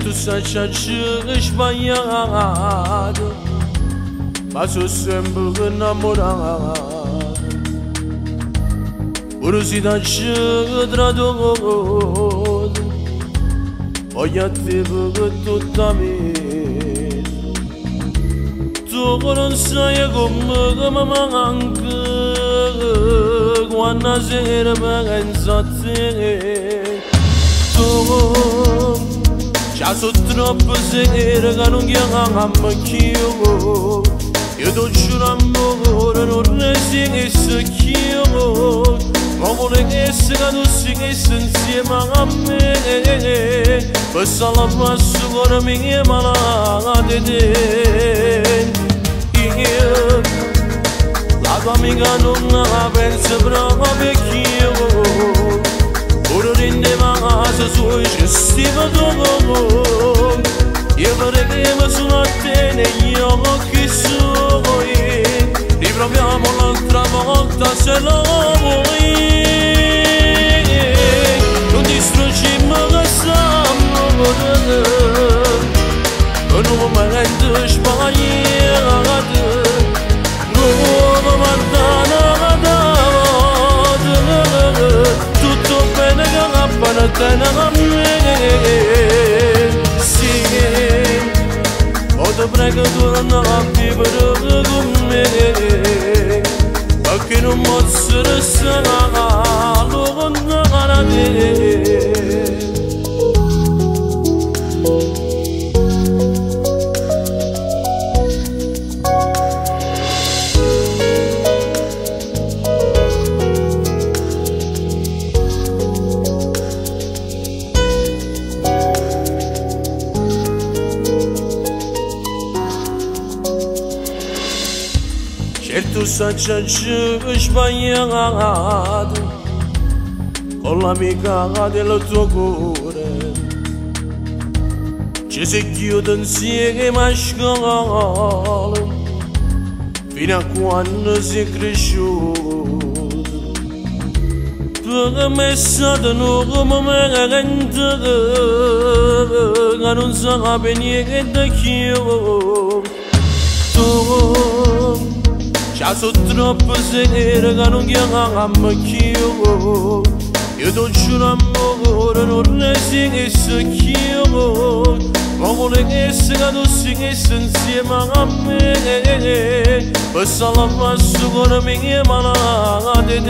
tu sachachi banhado, passo sempre namorado, curiosidade tradoso, olha te totalmente, tu não sai como mamãe. Quando zera bagazate, tu já sou troppo zera que não ganha maquio. Eu tô chorando, não resigo isso aqui. Como é que esse gado sigue sem mame? Passa lá passo agora minha malade. Amiga nunca pensa brava vecchio, ora rende massa sua gestiva dogo. Io vorrei che mi sono a te negli occhi suoi, riproviamo l'altra volta se lo vuoi. Non distruggiamo quest'amore, non momento sbagliato. Tutto bene che la panatena a me. Sì, ti prego torna a vivere con me, perché non posso restare lontano da te. Tu sachachi sbagliato, con l'amica del tuo cuore, ci si chiude insieme a scuola, fino a quando si è cresciuto. Per me è stato un momento che non sapevo niente più. Já sou troppo zera che non chiama maquio. Io tô chorando, non resigo isso aqui. Como é que esse gado sigue insieme a me? Passa lá passo agora minha malade.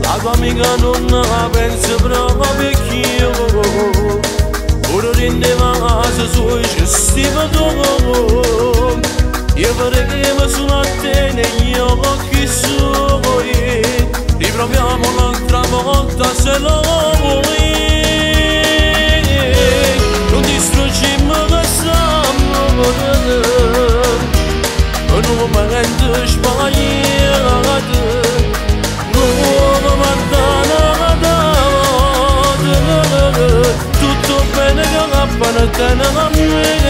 La tua amica non pensa brava vecchio, ora rende massa sua gestiva dogo. Io vorrei che mi sono a te negli occhi suoi, riproviamo l'altra volta se lo vuoi. Non distruggiamo quest'amore, un momento sbagliato. Tutto bene che la panatena a me.